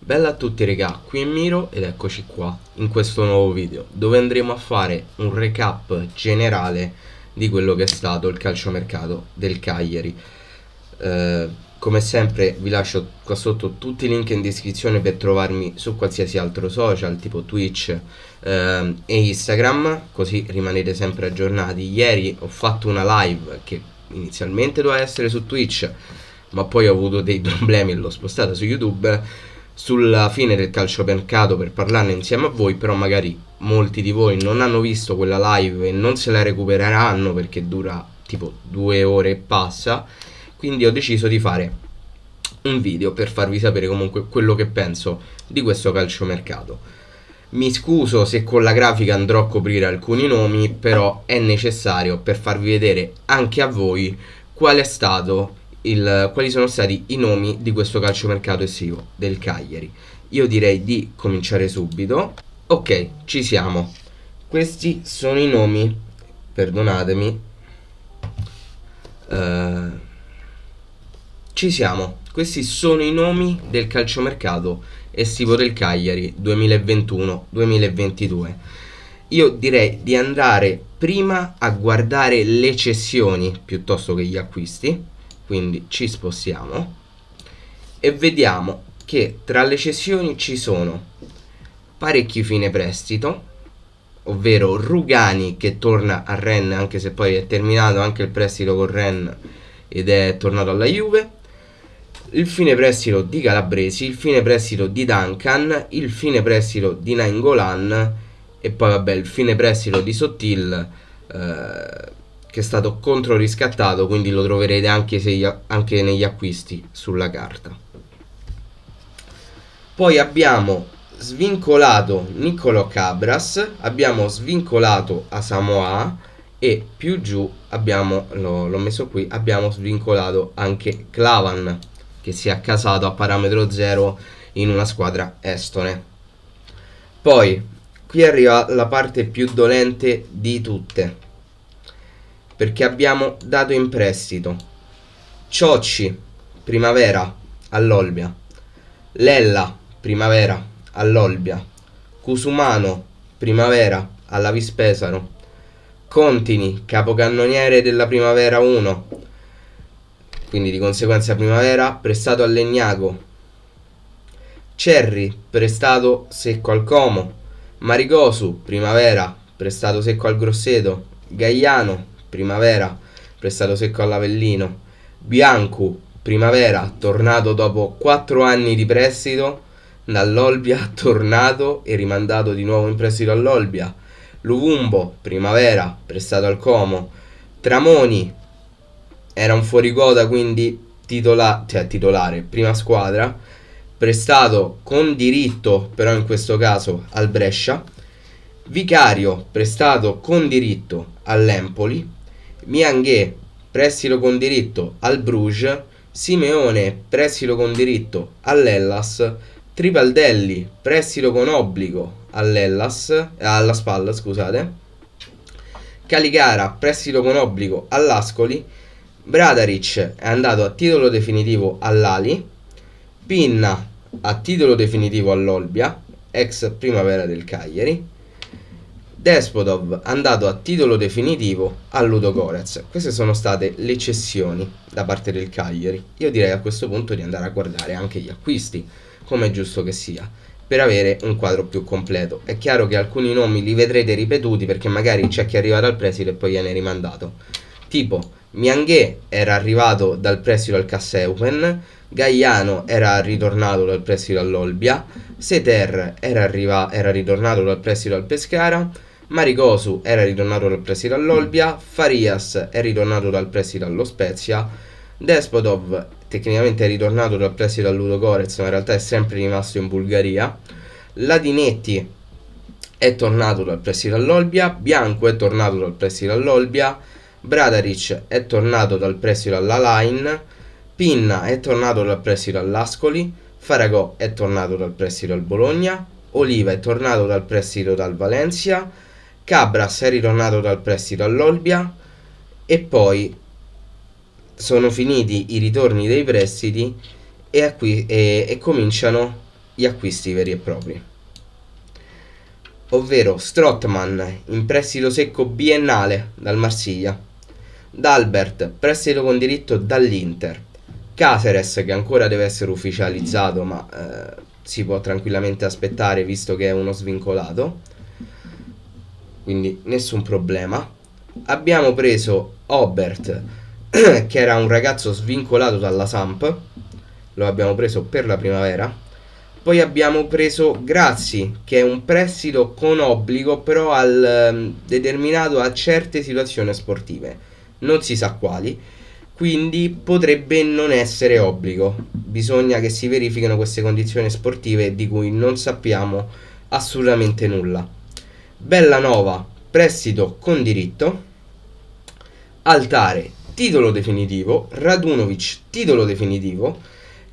Bella a tutti regà, qui è Miro ed eccoci qua in questo nuovo video dove andremo a fare un recap generale di quello che è stato il calciomercato del Cagliari. Come sempre vi lascio qua sotto tutti i link in descrizione per trovarmi su qualsiasi altro social tipo Twitch e Instagram, così rimanete sempre aggiornati. Ieri ho fatto una live che inizialmente doveva essere su Twitch, ma poi ho avuto dei problemi e l'ho spostata su YouTube sulla fine del calciomercato per parlarne insieme a voi. Però magari molti di voi non hanno visto quella live e non se la recupereranno perché dura tipo 2 ore e passa, quindi ho deciso di fare un video per farvi sapere comunque quello che penso di questo calciomercato. Mi scuso se con la grafica andrò a coprire alcuni nomi, però è necessario per farvi vedere anche a voi quali sono stati i nomi di questo calciomercato estivo del Cagliari. Io direi di cominciare subito. Ok, ci siamo. Questi sono i nomi, perdonatemi. Ci siamo. Questi sono i nomi del calciomercato estivo del Cagliari 2021-2022. Io direi di andare prima a guardare le cessioni piuttosto che gli acquisti, quindi ci spostiamo e vediamo che tra le cessioni ci sono parecchi fine prestito, ovvero Rugani che torna a Rennes, anche se poi è terminato anche il prestito con Rennes ed è tornato alla Juve, il fine prestito di Calabresi, il fine prestito di Duncan, il fine prestito di Nainggolan e poi vabbè il fine prestito di Sottil che è stato controriscattato, quindi lo troverete anche negli acquisti sulla carta. Poi abbiamo svincolato Niccolò Cabras, abbiamo svincolato Asamoah e più giù l'ho messo qui, abbiamo svincolato anche Klavan, che si è accasato a parametro zero in una squadra estone. Poi qui arriva la parte più dolente di tutte, perché abbiamo dato in prestito Ciocci, primavera, all'Olbia, Lella, primavera, all'Olbia, Cusumano, primavera, alla Vispesaro, Contini, capocannoniere della primavera 1, quindi di conseguenza primavera, prestato al Legnago, Cerri, prestato secco al Como, Marigosu, primavera, prestato secco al Grosseto, Gaiano, primavera, prestato secco all'Avellino, Biancu, primavera, tornato dopo 4 anni di prestito dall'Olbia, tornato e rimandato di nuovo in prestito all'Olbia, Luvumbo, primavera, prestato al Como, Tramoni, era un fuoriquota quindi titolare, prima squadra, prestato con diritto però in questo caso al Brescia, Vicario, prestato con diritto all'Empoli, Mianghè, prestito con diritto al Bruges, Simeone, prestito con diritto all'Hellas, Tripaldelli, prestito con obbligo alla Spal, scusate, Caligara, prestito con obbligo all'Ascoli, Bradaric è andato a titolo definitivo all'Ali, Pinna a titolo definitivo all'Olbia, ex primavera del Cagliari, Despotov andato a titolo definitivo al Ludogorets. Queste sono state le cessioni da parte del Cagliari. Io direi a questo punto di andare a guardare anche gli acquisti, come è giusto che sia, per avere un quadro più completo. È chiaro che alcuni nomi li vedrete ripetuti perché magari c'è chi arriva dal prestito e poi viene rimandato, tipo Mianghè era arrivato dal prestito al Casseupen, Gaiano era ritornato dal prestito all'Olbia, Seter era ritornato dal prestito al Pescara, Marigosu era ritornato dal prestito all'Olbia, Farias è ritornato dal prestito allo Spezia, Despotov tecnicamente è ritornato dal prestito al Ludogorets ma in realtà è sempre rimasto in Bulgaria, Ladinetti è tornato dal prestito all'Olbia, Bianco è tornato dal prestito all'Olbia, Bradaric è tornato dal prestito alla Line, Pinna è tornato dal prestito all'Ascoli, Faragò è tornato dal prestito al Bologna, Oliva è tornato dal prestito dal Valencia, Cabras è ritornato dal prestito all'Olbia e poi sono finiti i ritorni dei prestiti e cominciano gli acquisti veri e propri, ovvero Strootman in prestito secco biennale dal Marsiglia, Dalbert prestito con diritto dall'Inter, Caceres che ancora deve essere ufficializzato ma si può tranquillamente aspettare visto che è uno svincolato, quindi nessun problema. Abbiamo preso Obert che era un ragazzo svincolato dalla Samp, lo abbiamo preso per la primavera. Poi abbiamo preso Grazzi, che è un prestito con obbligo, però determinato a certe situazioni sportive, non si sa quali, quindi potrebbe non essere obbligo. Bisogna che si verifichino queste condizioni sportive di cui non sappiamo assolutamente nulla. Bellanova, prestito con diritto. Altare, titolo definitivo. Radunovic, titolo definitivo.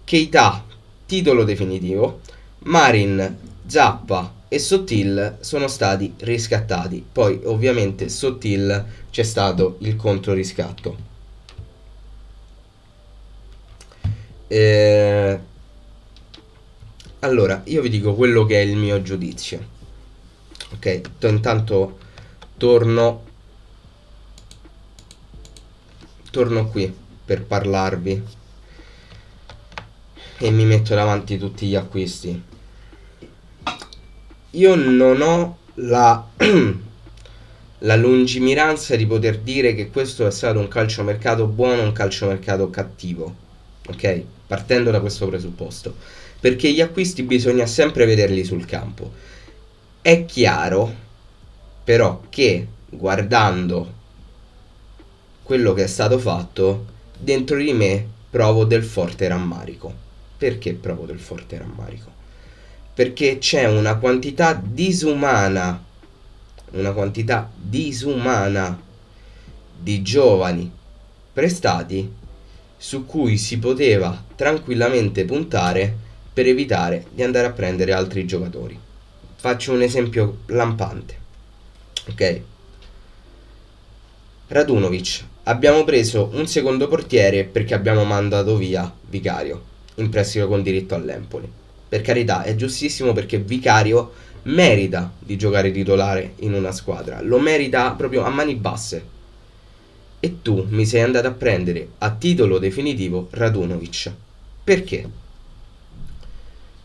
Keita, titolo definitivo. Marin, Zappa e Sottil sono stati riscattati. Poi ovviamente Sottil c'è stato il controriscatto. Allora, io vi dico quello che è il mio giudizio. Ok, intanto torno qui per parlarvi e mi metto davanti tutti gli acquisti. Io non ho la lungimiranza di poter dire che questo è stato un calciomercato buono o un calciomercato cattivo, ok? Partendo da questo presupposto, perché gli acquisti bisogna sempre vederli sul campo. È chiaro però che guardando quello che è stato fatto, dentro di me provo del forte rammarico. Perché provo del forte rammarico? Perché c'è una quantità disumana di giovani prestati su cui si poteva tranquillamente puntare per evitare di andare a prendere altri giocatori. Faccio un esempio lampante, ok? Radunovic, abbiamo preso un secondo portiere perché abbiamo mandato via Vicario in prestito con diritto all'Empoli. Per carità, è giustissimo perché Vicario merita di giocare titolare in una squadra, lo merita proprio a mani basse. E tu mi sei andato a prendere a titolo definitivo Radunovic. Perché?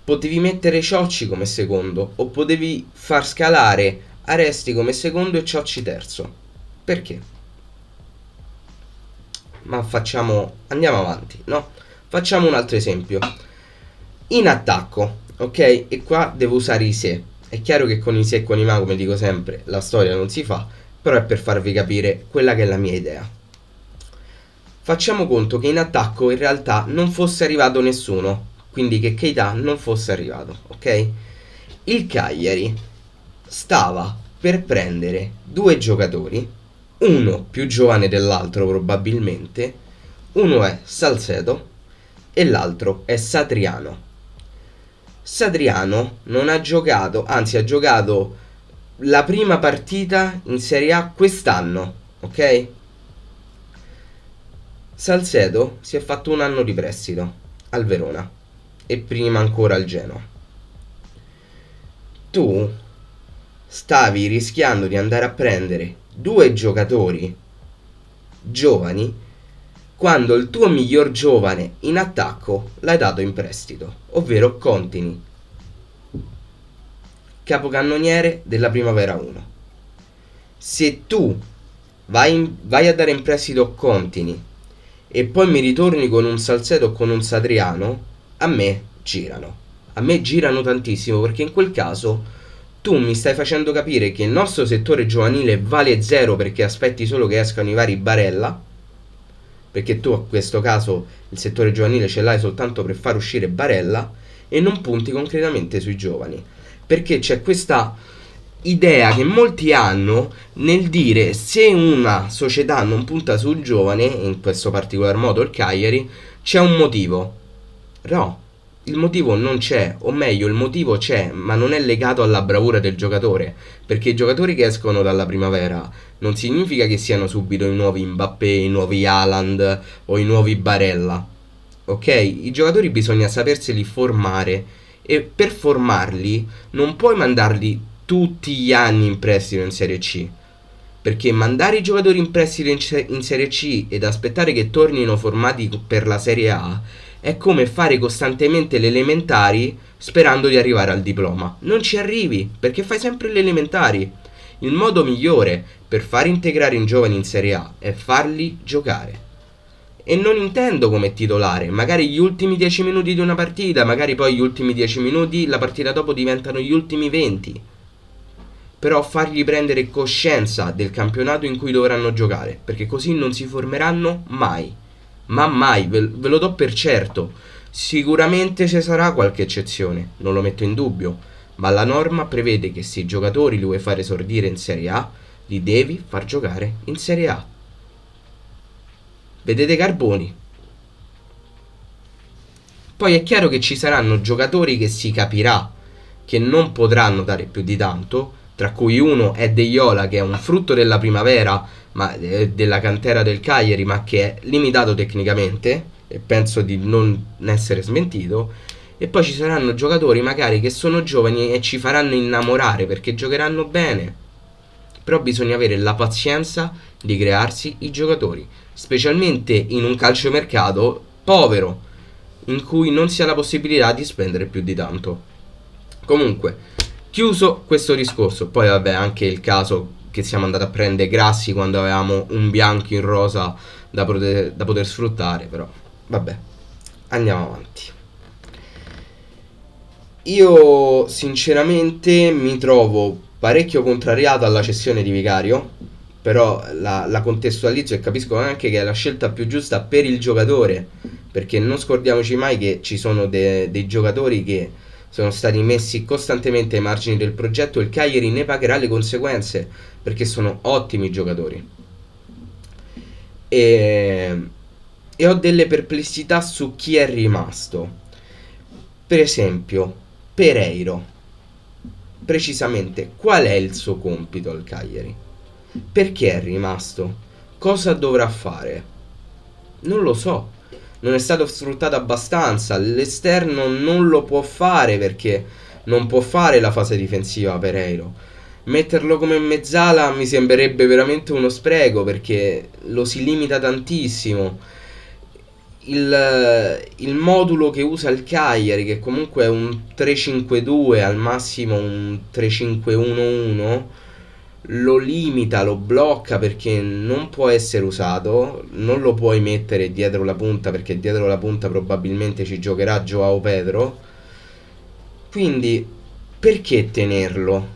Potevi mettere Ciocci come secondo o potevi far scalare Aresti come secondo e Ciocci terzo. Perché? Ma andiamo avanti, no? Facciamo un altro esempio. In attacco, ok? E qua devo usare i se. È chiaro che con i se e con i ma, come dico sempre, la storia non si fa, però è per farvi capire quella che è la mia idea. Facciamo conto che in attacco in realtà non fosse arrivato nessuno, quindi che Keita non fosse arrivato, ok? Il Cagliari stava per prendere due giocatori, uno più giovane dell'altro probabilmente, uno è Salcedo e l'altro è Satriano. Satriano non ha giocato, anzi ha giocato la prima partita in Serie A quest'anno, ok? Salcedo si è fatto un anno di prestito al Verona e prima ancora al Genoa. Tu stavi rischiando di andare a prendere due giocatori giovani quando il tuo miglior giovane in attacco l'hai dato in prestito, ovvero Contini, capocannoniere della Primavera 1. Se tu vai a dare in prestito Contini e poi mi ritorni con un Salcedo o con un Satriano, a me girano tantissimo, perché in quel caso tu mi stai facendo capire che il nostro settore giovanile vale zero perché aspetti solo che escano i vari Barella, perché tu in questo caso il settore giovanile ce l'hai soltanto per far uscire Barella e non punti concretamente sui giovani, perché c'è questa idea che molti hanno nel dire se una società non punta sul giovane, in questo particolar modo il Cagliari, c'è un motivo. No, il motivo non c'è, o meglio il motivo c'è, ma non è legato alla bravura del giocatore, perché i giocatori che escono dalla primavera non significa che siano subito i nuovi Mbappé, i nuovi Haaland o i nuovi Barella, ok? I giocatori bisogna saperseli formare e per formarli non puoi mandarli tutti gli anni in prestito in Serie C, perché mandare i giocatori in prestito in Serie C ed aspettare che tornino formati per la Serie A è come fare costantemente le elementari sperando di arrivare al diploma. Non ci arrivi, perché fai sempre le elementari. Il modo migliore per far integrare i giovani in Serie A è farli giocare. E non intendo come titolare, magari gli ultimi 10 minuti di una partita, magari poi gli ultimi 10 minuti la partita dopo diventano gli ultimi 20. Però fargli prendere coscienza del campionato in cui dovranno giocare, perché così non si formeranno mai. Ma mai, ve lo do per certo. Sicuramente ci sarà qualche eccezione, non lo metto in dubbio, ma la norma prevede che se i giocatori li vuoi fare esordire in Serie A, li devi far giocare in Serie A. Vedete Carboni? Poi è chiaro che ci saranno giocatori che si capirà che non potranno dare più di tanto, tra cui uno è De Jong, che è un frutto della primavera, ma della cantera del Cagliari, ma che è limitato tecnicamente, e penso di non essere smentito. E poi ci saranno giocatori magari che sono giovani e ci faranno innamorare perché giocheranno bene. Però bisogna avere la pazienza di crearsi i giocatori, specialmente in un calciomercato povero, in cui non si ha la possibilità di spendere più di tanto. Comunque, chiuso questo discorso, poi vabbè, anche il caso che siamo andati a prendere Grassi quando avevamo un bianco in rosa da poter sfruttare, però vabbè, andiamo avanti. Io sinceramente mi trovo parecchio contrariato alla cessione di Vicario, però la contestualizzo e capisco anche che è la scelta più giusta per il giocatore, perché non scordiamoci mai che ci sono dei giocatori che sono stati messi costantemente ai margini del progetto e il Cagliari ne pagherà le conseguenze, perché sono ottimi giocatori. E ho delle perplessità su chi è rimasto. Per esempio, Pereiro. Precisamente, qual è il suo compito al Cagliari? Perché è rimasto? Cosa dovrà fare? Non lo so. Non è stato sfruttato abbastanza. L'esterno non lo può fare perché non può fare la fase difensiva Pereiro. Metterlo come mezzala mi sembrerebbe veramente uno spreco perché lo si limita tantissimo. Il modulo che usa il Cagliari, che comunque è un 3-5-2, al massimo un 3-5-1-1, lo limita, lo blocca perché non può essere usato, non lo puoi mettere dietro la punta perché dietro la punta probabilmente ci giocherà Joao Pedro. Quindi perché tenerlo?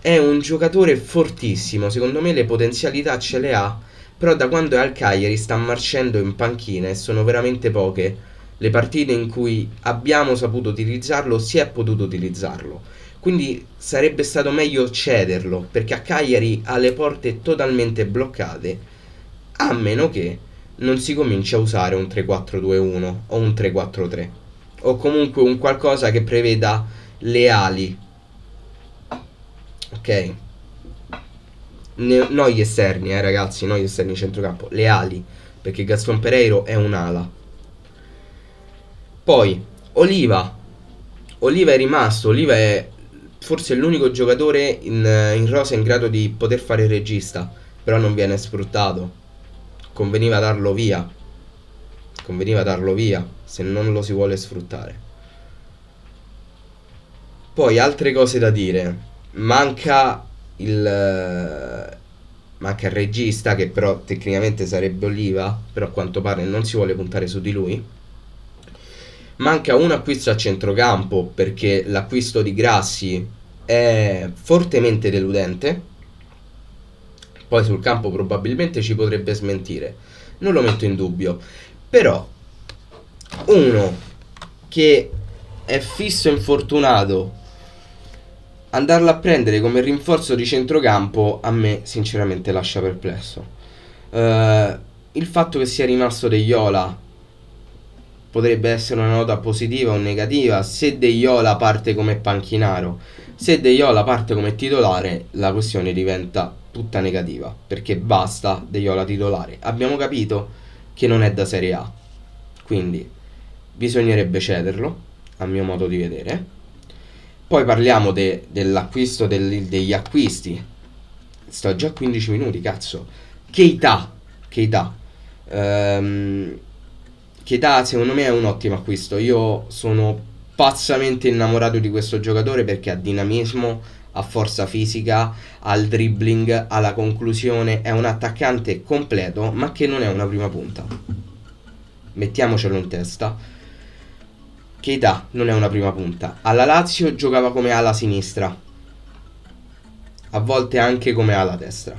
È un giocatore fortissimo, secondo me le potenzialità ce le ha, però da quando è al Cagliari sta marcendo in panchina e sono veramente poche le partite in cui abbiamo saputo utilizzarlo, si è potuto utilizzarlo. Quindi sarebbe stato meglio cederlo, perché a Cagliari ha le porte totalmente bloccate, a meno che non si cominci a usare un 3-4-2-1 o un 3-4-3, o comunque un qualcosa che preveda le ali. Ok? No gli esterni, ragazzi, no gli esterni centrocampo, le ali, perché Gaston Pereiro è un'ala. Poi Oliva è rimasto. Oliva è forse l'unico giocatore in rosa in grado di poter fare il regista, però non viene sfruttato. Conveniva darlo via se non lo si vuole sfruttare. Poi altre cose da dire: manca il regista, che però tecnicamente sarebbe Oliva, però a quanto pare non si vuole puntare su di lui. Manca un acquisto a centrocampo, perché l'acquisto di Grassi è fortemente deludente. Poi sul campo probabilmente ci potrebbe smentire, non lo metto in dubbio, però uno che è fisso infortunato, andarlo a prendere come rinforzo di centrocampo a me sinceramente lascia perplesso. Il fatto che sia rimasto De Jong potrebbe essere una nota positiva o negativa se De Jong parte come panchinaro. Se De Jong parte come titolare, la questione diventa tutta negativa, perché basta De Jong titolare. Abbiamo capito che non è da Serie A, quindi bisognerebbe cederlo, a mio modo di vedere. Poi parliamo dell'acquisto degli acquisti. Sto già a 15 minuti, cazzo. Keita. Ehm, Keita secondo me è un ottimo acquisto. Io sono pazzamente innamorato di questo giocatore perché ha dinamismo, ha forza fisica, ha il dribbling, ha la conclusione, è un attaccante completo, ma che non è una prima punta. Mettiamocelo in testa. Keita non è una prima punta. Alla Lazio giocava come ala sinistra, a volte anche come ala destra.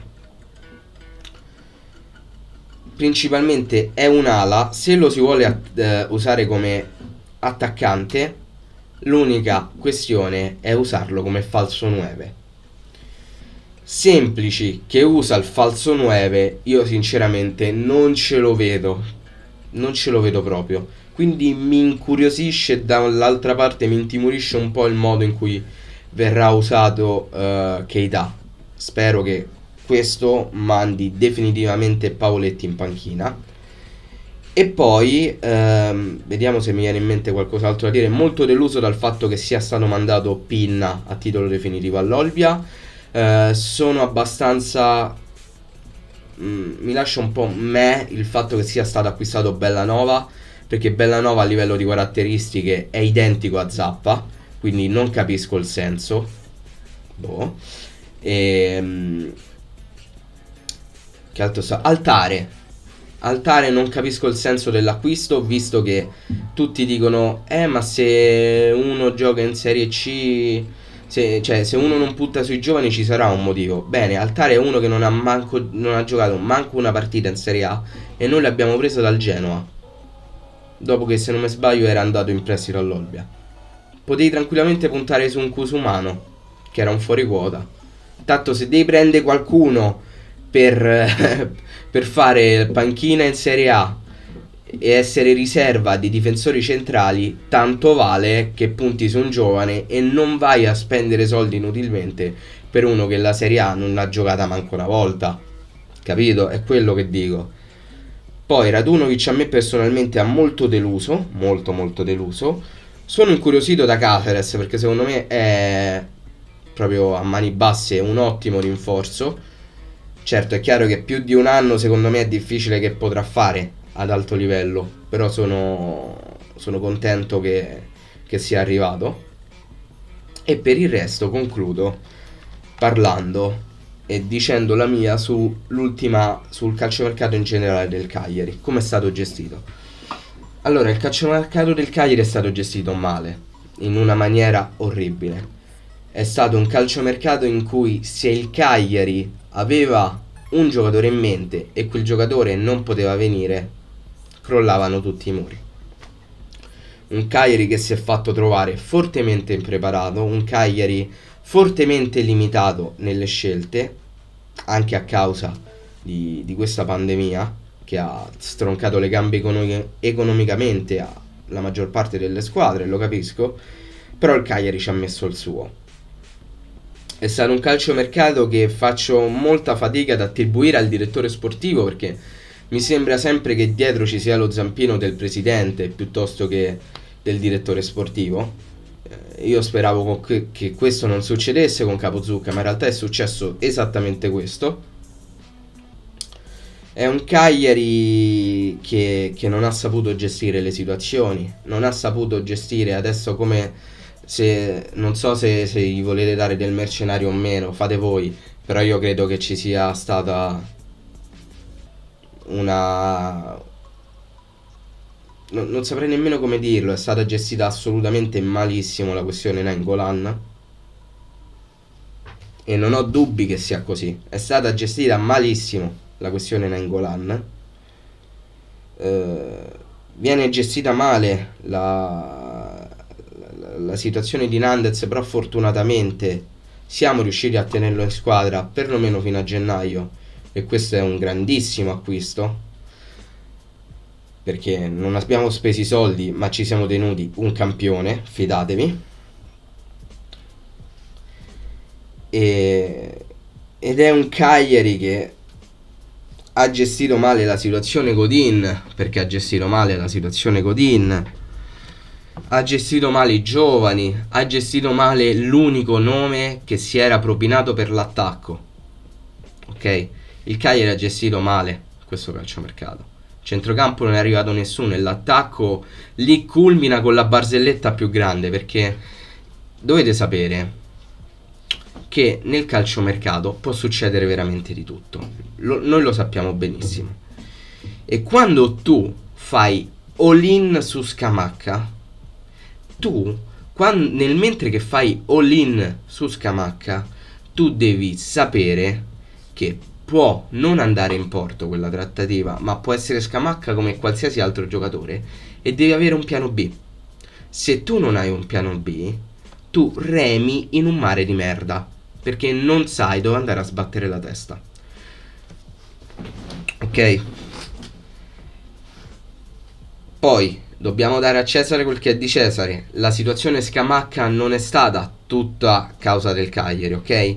Principalmente è un'ala. Se lo si vuole usare come attaccante, l'unica questione è usarlo come falso 9. Semplici che usa il falso 9, io sinceramente non ce lo vedo proprio. Quindi mi incuriosisce, dall'altra parte mi intimorisce un po' il modo in cui verrà usato Keita. Spero che questo mandi definitivamente Pavoletti in panchina. E poi vediamo se mi viene in mente qualcos'altro da dire. Molto deluso dal fatto che sia stato mandato Pinna a titolo definitivo all'Olbia. Sono abbastanza mi lascia un po' il fatto che sia stato acquistato Bellanova, perché Bellanova a livello di caratteristiche è identico a Zappa, quindi non capisco il senso. Boh. Che altro sta? Altare non capisco il senso dell'acquisto, visto che tutti dicono ma se uno gioca in Serie C, se uno non punta sui giovani ci sarà un motivo. Bene, Altare è uno che non ha giocato manco una partita in Serie A e noi l'abbiamo preso dal Genoa, dopo che, se non mi sbaglio, era andato in prestito all'Olbia. Potevi tranquillamente puntare su un Cusumano, che era un fuori quota. Tanto se devi prendere qualcuno per fare panchina in Serie A e essere riserva di difensori centrali, tanto vale che punti su un giovane e non vai a spendere soldi inutilmente per uno che la Serie A non l'ha giocata manco una volta. Capito? È quello che dico. Poi Radunovic a me personalmente ha molto deluso, molto deluso. Sono incuriosito da Caceres perché secondo me è proprio a mani basse un ottimo rinforzo. Certo, è chiaro che più di un anno secondo me è difficile che potrà fare ad alto livello, però sono contento che sia arrivato. E per il resto concludo parlando e dicendo la mia sul calciomercato in generale del Cagliari, come è stato gestito. Allora, il calciomercato del Cagliari è stato gestito male, in una maniera orribile. È stato un calciomercato in cui, se il Cagliari aveva un giocatore in mente e quel giocatore non poteva venire, crollavano tutti i muri. Un Cagliari che si è fatto trovare fortemente impreparato, un Cagliari fortemente limitato nelle scelte, anche a causa di questa pandemia che ha stroncato le gambe economicamente alla maggior parte delle squadre, lo capisco, però il Cagliari ci ha messo il suo. È stato un calciomercato che faccio molta fatica ad attribuire al direttore sportivo, perché mi sembra sempre che dietro ci sia lo zampino del presidente piuttosto che del direttore sportivo. Io speravo che questo non succedesse con Capozucca, ma in realtà è successo esattamente questo. È un Cagliari che non ha saputo gestire le situazioni, non ha saputo gestire adesso come... non so se gli volete dare del mercenario o meno, fate voi, però io credo che ci sia stata una... non saprei nemmeno come dirlo, è stata gestita assolutamente malissimo la questione Nainggolan e non ho dubbi che sia così. È stata gestita malissimo la questione Nainggolan, viene gestita male la situazione di Nandez, però fortunatamente siamo riusciti a tenerlo in squadra perlomeno fino a gennaio e questo è un grandissimo acquisto, perché non abbiamo speso i soldi ma ci siamo tenuti un campione, fidatevi. Ed è un Cagliari che ha gestito male la situazione Godin, perché ha gestito male la situazione Godin. ha gestito male i giovani, ha gestito male l'unico nome che si era propinato per l'attacco. Ok? Il Cagliari ha gestito male questo calciomercato. Centrocampo non è arrivato nessuno e l'attacco lì culmina con la barzelletta più grande, perché dovete sapere che nel calciomercato può succedere veramente di tutto. Noi lo sappiamo benissimo. E quando tu fai all-in su Scamacca, tu, nel mentre che fai all-in su Scamacca, tu devi sapere che può non andare in porto quella trattativa, ma può essere Scamacca come qualsiasi altro giocatore, e devi avere un piano B. Se tu non hai un piano B, tu remi in un mare di merda, perché non sai dove andare a sbattere la testa. Ok? Poi dobbiamo dare a Cesare quel che è di Cesare. La situazione Scamacca non è stata tutta causa del Cagliari, ok?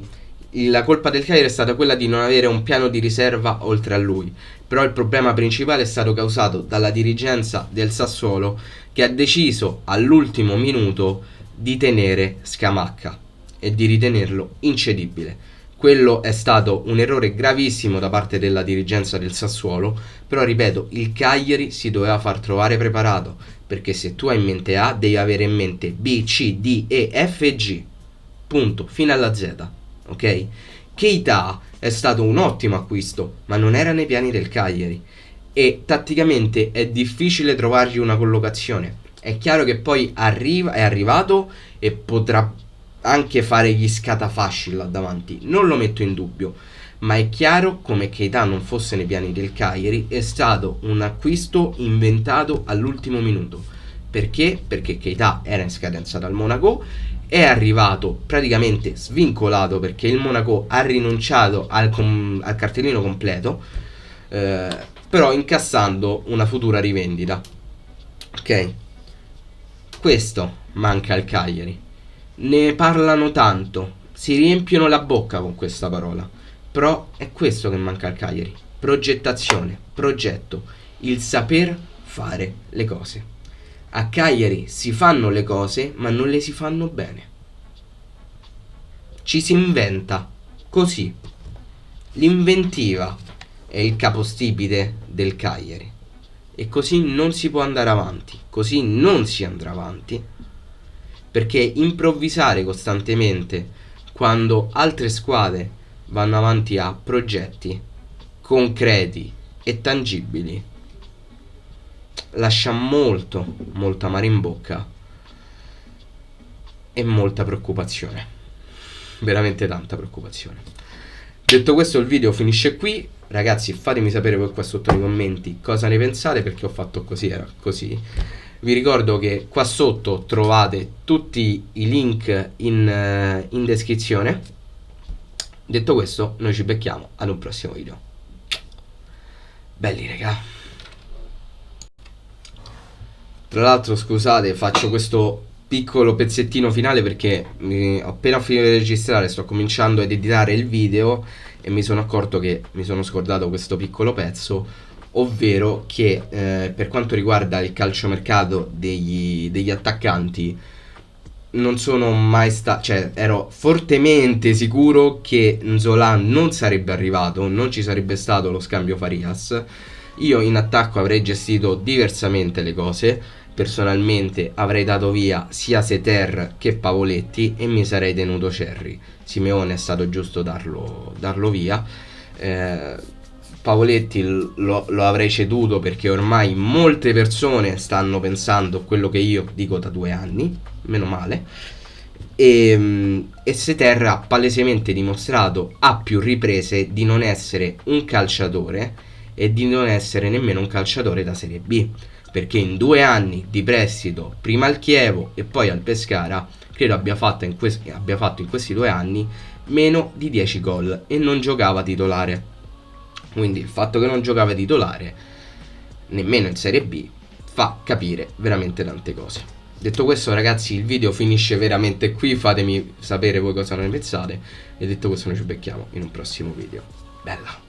La colpa del Cagliari è stata quella di non avere un piano di riserva oltre a lui. Però il problema principale è stato causato dalla dirigenza del Sassuolo, che ha deciso all'ultimo minuto di tenere Scamacca e di ritenerlo incedibile. Quello è stato un errore gravissimo da parte della dirigenza del Sassuolo, però ripeto, il Cagliari si doveva far trovare preparato, perché se tu hai in mente A, devi avere in mente B, C, D, E, F e G. Punto, fino alla Z, ok? Keita è stato un ottimo acquisto, ma non era nei piani del Cagliari e tatticamente è difficile trovargli una collocazione. È chiaro che poi è arrivato e potrà anche fare gli scatafasci là davanti, non lo metto in dubbio, ma è chiaro come Keita non fosse nei piani del Cagliari, è stato un acquisto inventato all'ultimo minuto. Perché? Perché Keita era in scadenza dal Monaco, è arrivato praticamente svincolato perché il Monaco ha rinunciato al cartellino completo, però incassando una futura rivendita. Ok? Questo manca al Cagliari. Ne parlano tanto, si riempiono la bocca con questa parola, però è questo che manca al Cagliari: progettazione, progetto, il saper fare le cose. A Cagliari si fanno le cose, ma non le si fanno bene. Ci si inventa, così. L'inventiva è il capostipite del Cagliari. E così non si può andare avanti, così non si andrà avanti. Perché improvvisare costantemente quando altre squadre vanno avanti a progetti concreti e tangibili lascia molto amaro in bocca e molta preoccupazione, veramente tanta preoccupazione. Detto questo, il video finisce qui. Ragazzi, fatemi sapere voi qua sotto nei commenti cosa ne pensate, perché ho fatto così, era così. Vi ricordo che qua sotto trovate tutti i link in descrizione. Detto questo, noi ci becchiamo ad un prossimo video. Belli, raga. Tra l'altro, scusate, faccio questo piccolo pezzettino finale perché ho appena finito di registrare, sto cominciando ad editare il video e mi sono accorto che mi sono scordato questo piccolo pezzo, ovvero che per quanto riguarda il calciomercato degli attaccanti, non sono mai stato, cioè ero fortemente sicuro che Nzola non sarebbe arrivato, non ci sarebbe stato lo scambio Farias. Io in attacco avrei gestito diversamente le cose. Personalmente avrei dato via sia Seter che Pavoletti e mi sarei tenuto Cerri. Simeone è stato giusto darlo via. Pavoletti lo avrei ceduto perché ormai molte persone stanno pensando quello che io dico da 2 anni, meno male. E Seter ha palesemente dimostrato a più riprese di non essere un calciatore e di non essere nemmeno un calciatore da Serie B, perché in 2 anni di prestito, prima al Chievo e poi al Pescara, credo abbia fatto in questi 2 anni meno di 10 gol e non giocava titolare. Quindi il fatto che non giocava titolare nemmeno in Serie B fa capire veramente tante cose. Detto questo, ragazzi, il video finisce veramente qui. Fatemi sapere voi cosa ne pensate e detto questo noi ci becchiamo in un prossimo video. Bella.